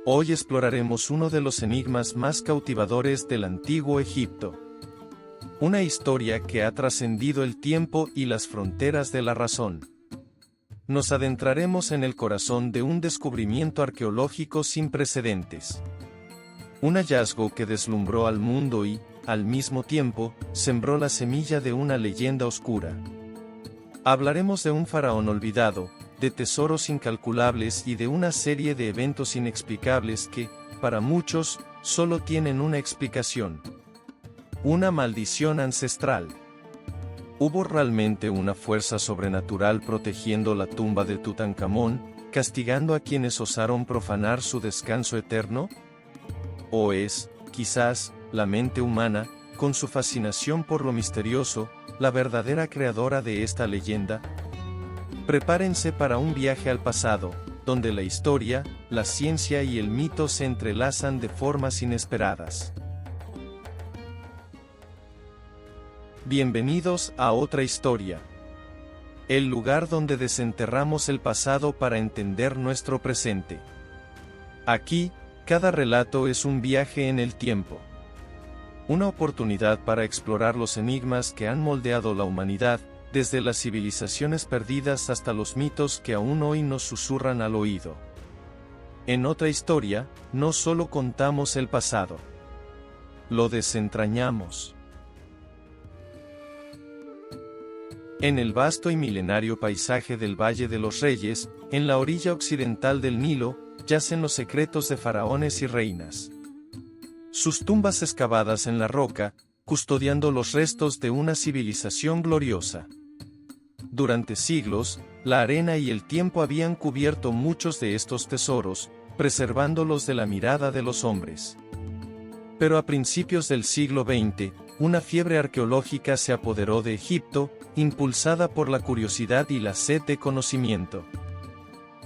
Hoy exploraremos uno de los enigmas más cautivadores del antiguo Egipto. Una historia que ha trascendido el tiempo y las fronteras de la razón. Nos adentraremos en el corazón de un descubrimiento arqueológico sin precedentes. Un hallazgo que deslumbró al mundo y, al mismo tiempo, sembró la semilla de una leyenda oscura. Hablaremos de un faraón olvidado, de tesoros incalculables y de una serie de eventos inexplicables que, para muchos, solo tienen una explicación. Una maldición ancestral. ¿Hubo realmente una fuerza sobrenatural protegiendo la tumba de Tutankamón, castigando a quienes osaron profanar su descanso eterno? ¿O es, quizás, la mente humana, con su fascinación por lo misterioso, la verdadera creadora de esta leyenda? Prepárense para un viaje al pasado, donde la historia, la ciencia y el mito se entrelazan de formas inesperadas. Bienvenidos a otra historia. El lugar donde desenterramos el pasado para entender nuestro presente. Aquí, cada relato es un viaje en el tiempo. Una oportunidad para explorar los enigmas que han moldeado la humanidad, desde las civilizaciones perdidas hasta los mitos que aún hoy nos susurran al oído. En otra historia, no solo contamos el pasado, lo desentrañamos. En el vasto y milenario paisaje del Valle de los Reyes, en la orilla occidental del Nilo, yacen los secretos de faraones y reinas. Sus tumbas excavadas en la roca, custodiando los restos de una civilización gloriosa. Durante siglos, la arena y el tiempo habían cubierto muchos de estos tesoros, preservándolos de la mirada de los hombres. Pero a principios del siglo XX, una fiebre arqueológica se apoderó de Egipto, impulsada por la curiosidad y la sed de conocimiento.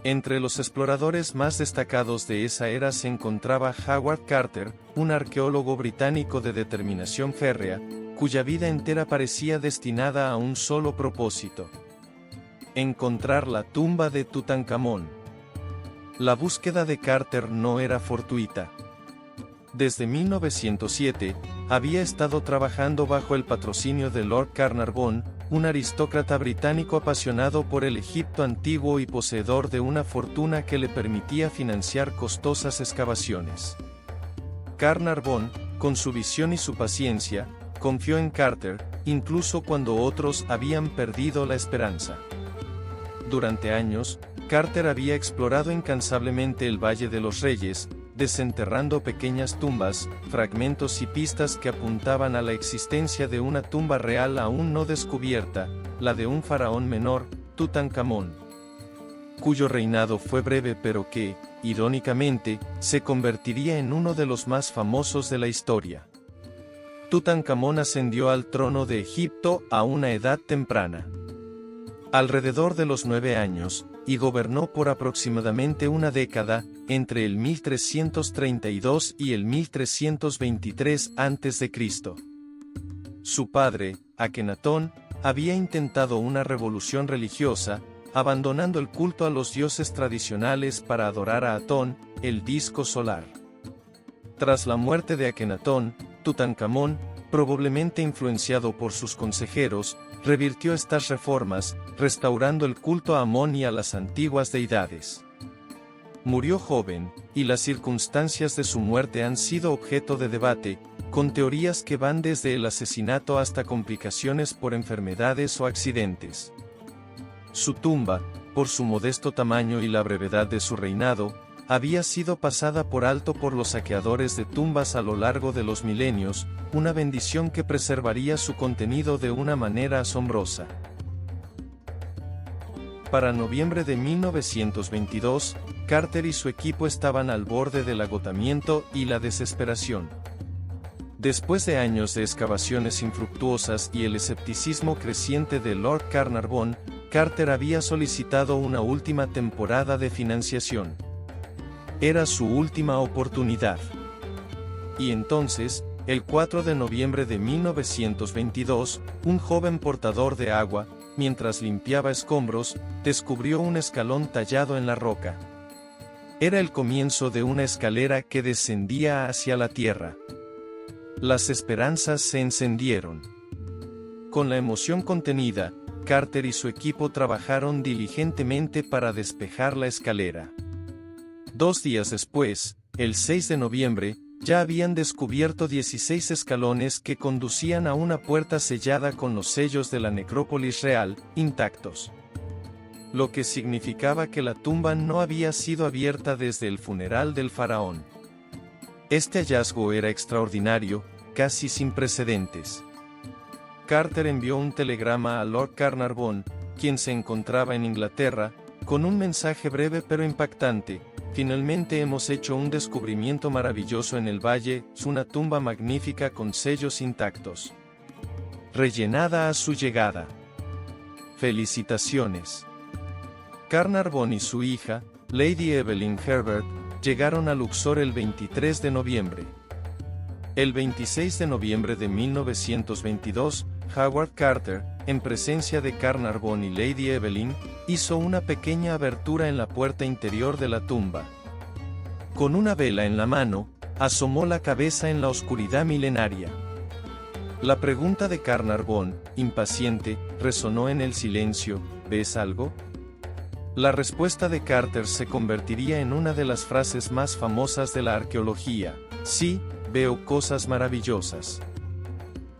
Entre los exploradores más destacados de esa era se encontraba Howard Carter, un arqueólogo británico de determinación férrea, cuya vida entera parecía destinada a un solo propósito: encontrar la tumba de Tutankamón. La búsqueda de Carter no era fortuita. Desde 1907, había estado trabajando bajo el patrocinio de Lord Carnarvon, un aristócrata británico apasionado por el Egipto antiguo y poseedor de una fortuna que le permitía financiar costosas excavaciones. Carnarvon, con su visión y su paciencia, confió en Carter, incluso cuando otros habían perdido la esperanza. Durante años, Carter había explorado incansablemente el Valle de los Reyes, desenterrando pequeñas tumbas, fragmentos y pistas que apuntaban a la existencia de una tumba real aún no descubierta, la de un faraón menor, Tutankamón, cuyo reinado fue breve pero que, irónicamente, se convertiría en uno de los más famosos de la historia. Tutankamón ascendió al trono de Egipto a una edad temprana. Alrededor de los 9 años, y gobernó por aproximadamente una década, entre el 1332 y el 1323 a.C. Su padre, Akenatón, había intentado una revolución religiosa, abandonando el culto a los dioses tradicionales para adorar a Atón, el disco solar. Tras la muerte de Akenatón, Tutankamón, probablemente influenciado por sus consejeros, revirtió estas reformas, restaurando el culto a Amón y a las antiguas deidades. Murió joven, y las circunstancias de su muerte han sido objeto de debate, con teorías que van desde el asesinato hasta complicaciones por enfermedades o accidentes. Su tumba, por su modesto tamaño y la brevedad de su reinado, había sido pasada por alto por los saqueadores de tumbas a lo largo de los milenios, una bendición que preservaría su contenido de una manera asombrosa. Para noviembre de 1922, Carter y su equipo estaban al borde del agotamiento y la desesperación. Después de años de excavaciones infructuosas y el escepticismo creciente de Lord Carnarvon, Carter había solicitado una última temporada de financiación. Era su última oportunidad. Y entonces, el 4 de noviembre de 1922, un joven portador de agua, mientras limpiaba escombros, descubrió un escalón tallado en la roca. Era el comienzo de una escalera que descendía hacia la tierra. Las esperanzas se encendieron. Con la emoción contenida, Carter y su equipo trabajaron diligentemente para despejar la escalera. 2 días después, el 6 de noviembre, ya habían descubierto 16 escalones que conducían a una puerta sellada con los sellos de la necrópolis real, intactos. Lo que significaba que la tumba no había sido abierta desde el funeral del faraón. Este hallazgo era extraordinario, casi sin precedentes. Carter envió un telegrama a Lord Carnarvon, quien se encontraba en Inglaterra, con un mensaje breve pero impactante: finalmente hemos hecho un descubrimiento maravilloso en el valle, una tumba magnífica con sellos intactos. Rellenada a su llegada. Felicitaciones. Carnarvon y su hija, Lady Evelyn Herbert, llegaron a Luxor el 23 de noviembre. El 26 de noviembre de 1922, Howard Carter, en presencia de Carnarvon y Lady Evelyn, hizo una pequeña abertura en la puerta interior de la tumba. Con una vela en la mano, asomó la cabeza en la oscuridad milenaria. La pregunta de Carnarvon, impaciente, resonó en el silencio: ¿ves algo? La respuesta de Carter se convertiría en una de las frases más famosas de la arqueología: sí, veo cosas maravillosas.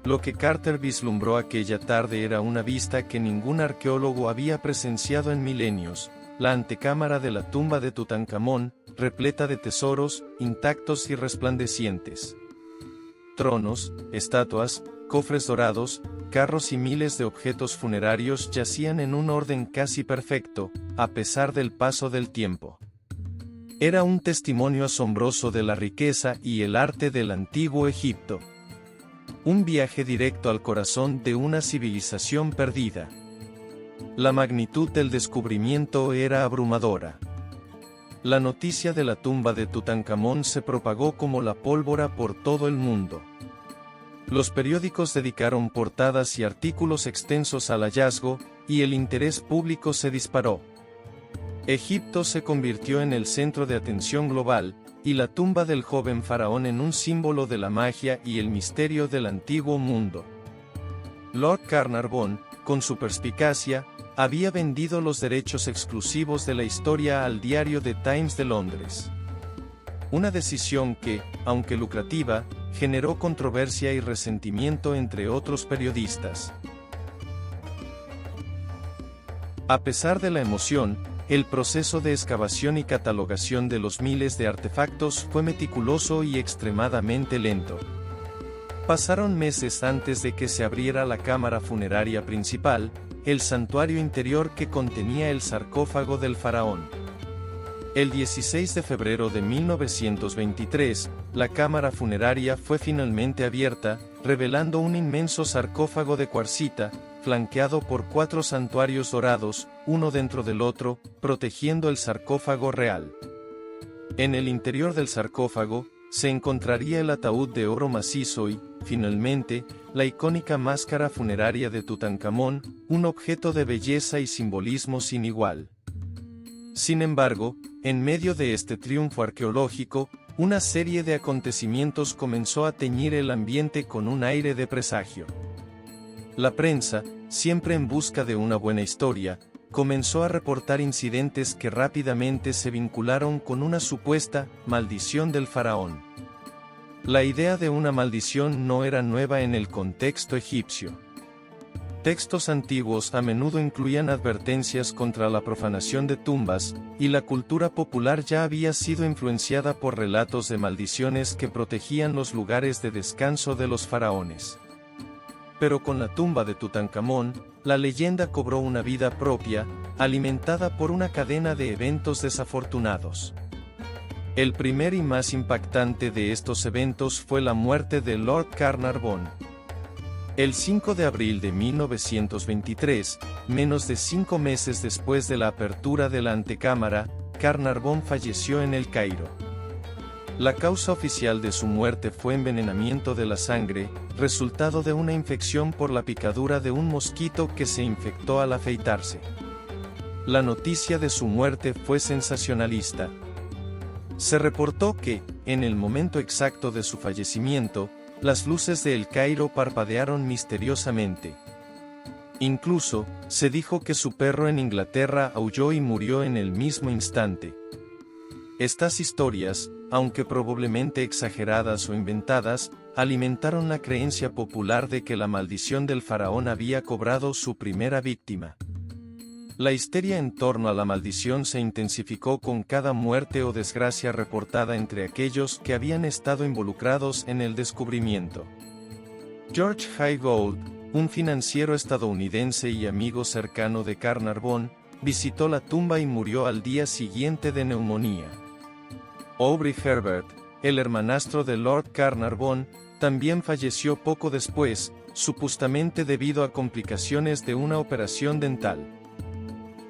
Lo que Carter vislumbró aquella tarde era una vista que ningún arqueólogo había presenciado en milenios: la antecámara de la tumba de Tutankamón, repleta de tesoros, intactos y resplandecientes. Tronos, estatuas, cofres dorados, carros y miles de objetos funerarios yacían en un orden casi perfecto, a pesar del paso del tiempo. Era un testimonio asombroso de la riqueza y el arte del antiguo Egipto. Un viaje directo al corazón de una civilización perdida. La magnitud del descubrimiento era abrumadora. La noticia de la tumba de Tutankamón se propagó como la pólvora por todo el mundo. Los periódicos dedicaron portadas y artículos extensos al hallazgo, y el interés público se disparó. Egipto se convirtió en el centro de atención global, y la tumba del joven faraón en un símbolo de la magia y el misterio del antiguo mundo. Lord Carnarvon, con su perspicacia, había vendido los derechos exclusivos de la historia al diario The Times de Londres. Una decisión que, aunque lucrativa, generó controversia y resentimiento entre otros periodistas. A pesar de la emoción, el proceso de excavación y catalogación de los miles de artefactos fue meticuloso y extremadamente lento. Pasaron meses antes de que se abriera la cámara funeraria principal, el santuario interior que contenía el sarcófago del faraón. El 16 de febrero de 1923, la cámara funeraria fue finalmente abierta, revelando un inmenso sarcófago de cuarcita, flanqueado por 4 santuarios dorados, uno dentro del otro, protegiendo el sarcófago real. En el interior del sarcófago, se encontraría el ataúd de oro macizo y, finalmente, la icónica máscara funeraria de Tutankamón, un objeto de belleza y simbolismo sin igual. Sin embargo, en medio de este triunfo arqueológico, una serie de acontecimientos comenzó a teñir el ambiente con un aire de presagio. La prensa, siempre en busca de una buena historia, comenzó a reportar incidentes que rápidamente se vincularon con una supuesta maldición del faraón. La idea de una maldición no era nueva en el contexto egipcio. Textos antiguos a menudo incluían advertencias contra la profanación de tumbas, y la cultura popular ya había sido influenciada por relatos de maldiciones que protegían los lugares de descanso de los faraones. Pero con la tumba de Tutankamón, la leyenda cobró una vida propia, alimentada por una cadena de eventos desafortunados. El primer y más impactante de estos eventos fue la muerte de Lord Carnarvon. El 5 de abril de 1923, menos de 5 meses después de la apertura de la antecámara, Carnarvon falleció en El Cairo. La causa oficial de su muerte fue envenenamiento de la sangre, resultado de una infección por la picadura de un mosquito que se infectó al afeitarse. La noticia de su muerte fue sensacionalista. Se reportó que, en el momento exacto de su fallecimiento, las luces de El Cairo parpadearon misteriosamente. Incluso, se dijo que su perro en Inglaterra aulló y murió en el mismo instante. Estas historias, aunque probablemente exageradas o inventadas, alimentaron la creencia popular de que la maldición del faraón había cobrado su primera víctima. La histeria en torno a la maldición se intensificó con cada muerte o desgracia reportada entre aquellos que habían estado involucrados en el descubrimiento. George Jay Gould, un financiero estadounidense y amigo cercano de Carnarvon, visitó la tumba y murió al día siguiente de neumonía. Aubrey Herbert, el hermanastro de Lord Carnarvon, también falleció poco después, supuestamente debido a complicaciones de una operación dental.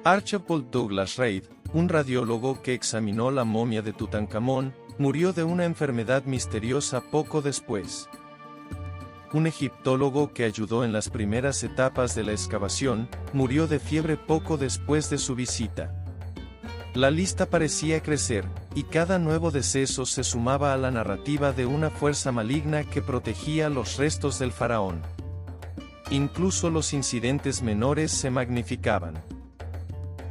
Archibald Douglas Reid, un radiólogo que examinó la momia de Tutankamón, murió de una enfermedad misteriosa poco después. Un egiptólogo que ayudó en las primeras etapas de la excavación, murió de fiebre poco después de su visita. La lista parecía crecer, y cada nuevo deceso se sumaba a la narrativa de una fuerza maligna que protegía los restos del faraón. Incluso los incidentes menores se magnificaban.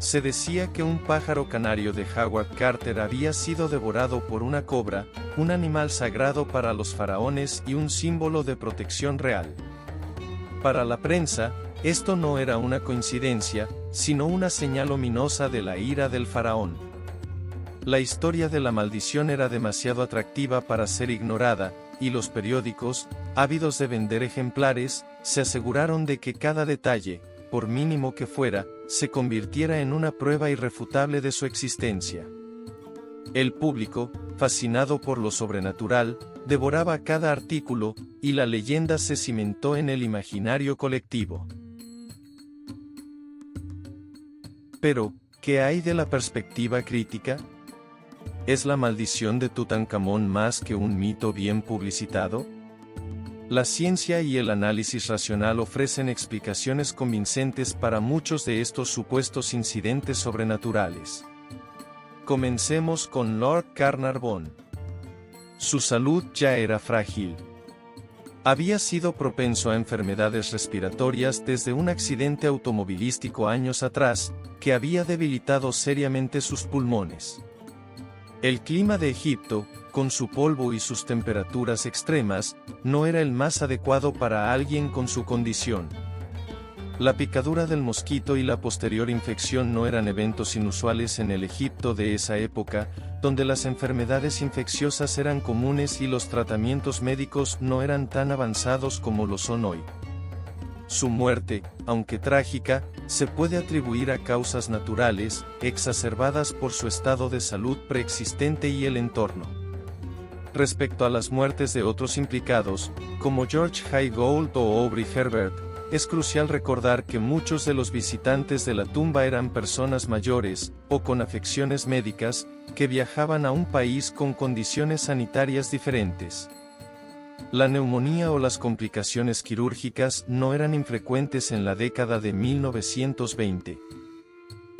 Se decía que un pájaro canario de Howard Carter había sido devorado por una cobra, un animal sagrado para los faraones y un símbolo de protección real. Para la prensa, esto no era una coincidencia, sino una señal ominosa de la ira del faraón. La historia de la maldición era demasiado atractiva para ser ignorada, y los periódicos, ávidos de vender ejemplares, se aseguraron de que cada detalle, por mínimo que fuera, se convirtiera en una prueba irrefutable de su existencia. El público, fascinado por lo sobrenatural, devoraba cada artículo, y la leyenda se cimentó en el imaginario colectivo. Pero, ¿qué hay de la perspectiva crítica? ¿Es la maldición de Tutankamón más que un mito bien publicitado? La ciencia y el análisis racional ofrecen explicaciones convincentes para muchos de estos supuestos incidentes sobrenaturales. Comencemos con Lord Carnarvon. Su salud ya era frágil. Había sido propenso a enfermedades respiratorias desde un accidente automovilístico años atrás, que había debilitado seriamente sus pulmones. El clima de Egipto, con su polvo y sus temperaturas extremas, no era el más adecuado para alguien con su condición. La picadura del mosquito y la posterior infección no eran eventos inusuales en el Egipto de esa época, donde las enfermedades infecciosas eran comunes y los tratamientos médicos no eran tan avanzados como lo son hoy. Su muerte, aunque trágica, se puede atribuir a causas naturales, exacerbadas por su estado de salud preexistente y el entorno. Respecto a las muertes de otros implicados, como George Jay Gould o Aubrey Herbert, es crucial recordar que muchos de los visitantes de la tumba eran personas mayores, o con afecciones médicas, que viajaban a un país con condiciones sanitarias diferentes. La neumonía o las complicaciones quirúrgicas no eran infrecuentes en la década de 1920.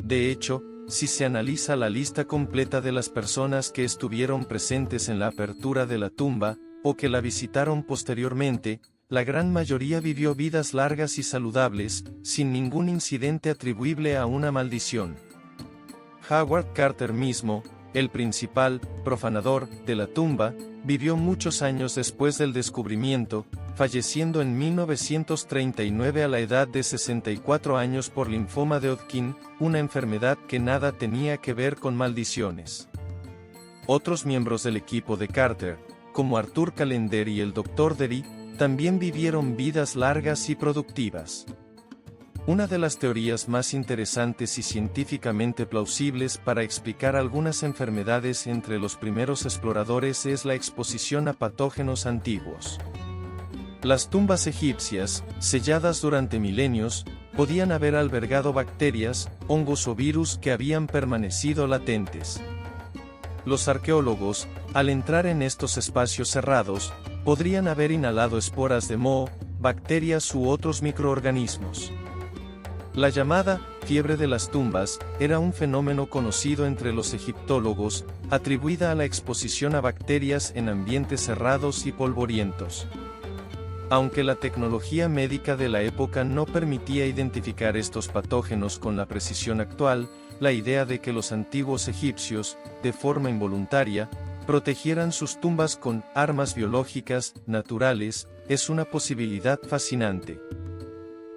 De hecho, si se analiza la lista completa de las personas que estuvieron presentes en la apertura de la tumba, o que la visitaron posteriormente, la gran mayoría vivió vidas largas y saludables, sin ningún incidente atribuible a una maldición. Howard Carter mismo, el principal profanador de la tumba, vivió muchos años después del descubrimiento, falleciendo en 1939 a la edad de 64 años por linfoma de Hodgkin, una enfermedad que nada tenía que ver con maldiciones. Otros miembros del equipo de Carter, como Arthur Calender y el Dr. Derry, también vivieron vidas largas y productivas. Una de las teorías más interesantes y científicamente plausibles para explicar algunas enfermedades entre los primeros exploradores es la exposición a patógenos antiguos. Las tumbas egipcias, selladas durante milenios, podían haber albergado bacterias, hongos o virus que habían permanecido latentes. Los arqueólogos, al entrar en estos espacios cerrados, podrían haber inhalado esporas de moho, bacterias u otros microorganismos. La llamada fiebre de las tumbas, era un fenómeno conocido entre los egiptólogos, atribuida a la exposición a bacterias en ambientes cerrados y polvorientos. Aunque la tecnología médica de la época no permitía identificar estos patógenos con la precisión actual, la idea de que los antiguos egipcios, de forma involuntaria, protegieran sus tumbas con armas biológicas naturales, es una posibilidad fascinante.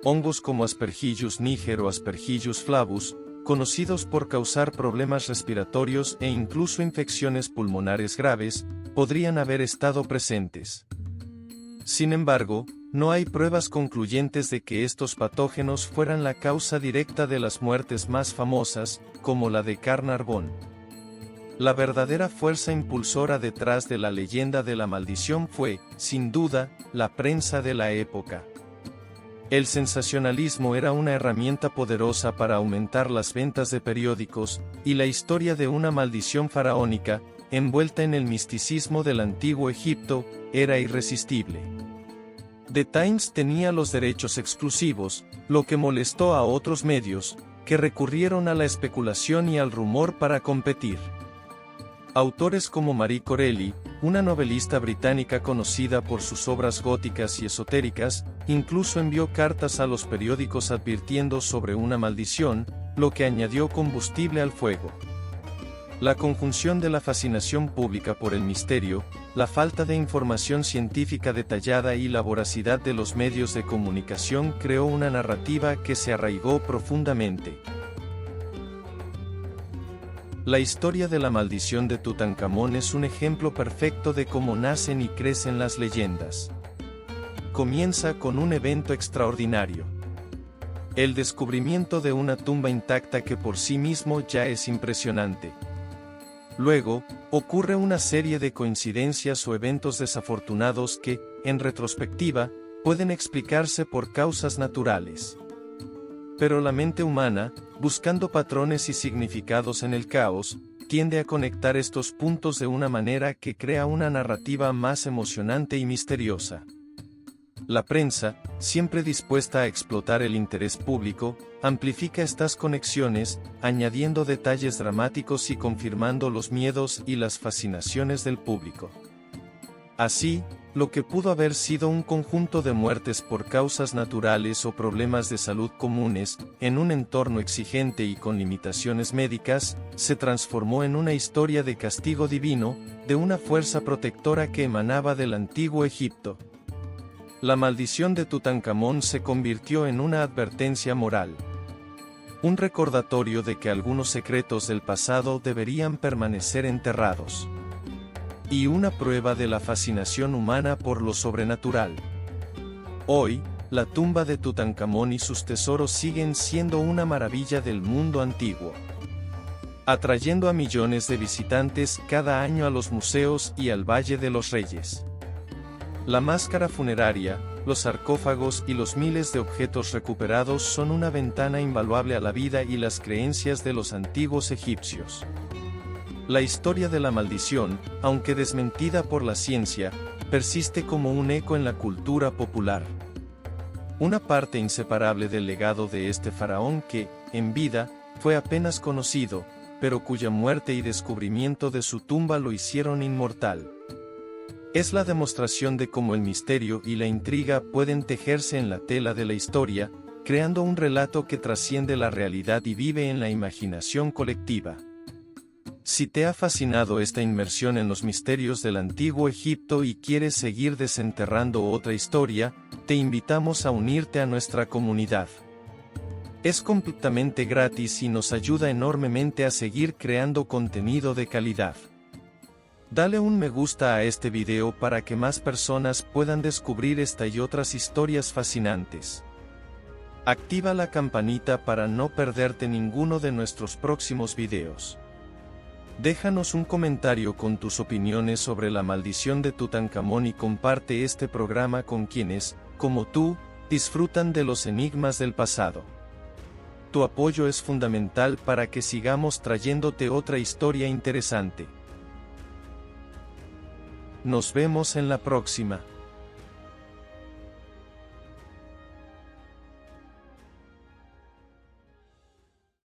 Hongos como Aspergillus niger o Aspergillus flavus, conocidos por causar problemas respiratorios e incluso infecciones pulmonares graves, podrían haber estado presentes. Sin embargo, no hay pruebas concluyentes de que estos patógenos fueran la causa directa de las muertes más famosas, como la de Carnarvon. La verdadera fuerza impulsora detrás de la leyenda de la maldición fue, sin duda, la prensa de la época. El sensacionalismo era una herramienta poderosa para aumentar las ventas de periódicos, y la historia de una maldición faraónica, envuelta en el misticismo del antiguo Egipto, era irresistible. The Times tenía los derechos exclusivos, lo que molestó a otros medios, que recurrieron a la especulación y al rumor para competir. Autores como Marie Corelli, una novelista británica conocida por sus obras góticas y esotéricas, incluso envió cartas a los periódicos advirtiendo sobre una maldición, lo que añadió combustible al fuego. La conjunción de la fascinación pública por el misterio, la falta de información científica detallada y la voracidad de los medios de comunicación creó una narrativa que se arraigó profundamente. La historia de la maldición de Tutankamón es un ejemplo perfecto de cómo nacen y crecen las leyendas. Comienza con un evento extraordinario. El descubrimiento de una tumba intacta que por sí mismo ya es impresionante. Luego, ocurre una serie de coincidencias o eventos desafortunados que, en retrospectiva, pueden explicarse por causas naturales. Pero la mente humana, buscando patrones y significados en el caos, tiende a conectar estos puntos de una manera que crea una narrativa más emocionante y misteriosa. La prensa, siempre dispuesta a explotar el interés público, amplifica estas conexiones, añadiendo detalles dramáticos y confirmando los miedos y las fascinaciones del público. Así, lo que pudo haber sido un conjunto de muertes por causas naturales o problemas de salud comunes, en un entorno exigente y con limitaciones médicas, se transformó en una historia de castigo divino, de una fuerza protectora que emanaba del antiguo Egipto. La maldición de Tutankamón se convirtió en una advertencia moral. Un recordatorio de que algunos secretos del pasado deberían permanecer enterrados. Y una prueba de la fascinación humana por lo sobrenatural. Hoy, la tumba de Tutankamón y sus tesoros siguen siendo una maravilla del mundo antiguo, atrayendo a millones de visitantes cada año a los museos y al Valle de los Reyes. La máscara funeraria, los sarcófagos y los miles de objetos recuperados son una ventana invaluable a la vida y las creencias de los antiguos egipcios. La historia de la maldición, aunque desmentida por la ciencia, persiste como un eco en la cultura popular. Una parte inseparable del legado de este faraón que, en vida, fue apenas conocido, pero cuya muerte y descubrimiento de su tumba lo hicieron inmortal. Es la demostración de cómo el misterio y la intriga pueden tejerse en la tela de la historia, creando un relato que trasciende la realidad y vive en la imaginación colectiva. Si te ha fascinado esta inmersión en los misterios del antiguo Egipto y quieres seguir desenterrando otra historia, te invitamos a unirte a nuestra comunidad. Es completamente gratis y nos ayuda enormemente a seguir creando contenido de calidad. Dale un me gusta a este video para que más personas puedan descubrir esta y otras historias fascinantes. Activa la campanita para no perderte ninguno de nuestros próximos videos. Déjanos un comentario con tus opiniones sobre la maldición de Tutankamón y comparte este programa con quienes, como tú, disfrutan de los enigmas del pasado. Tu apoyo es fundamental para que sigamos trayéndote otra historia interesante. Nos vemos en la próxima.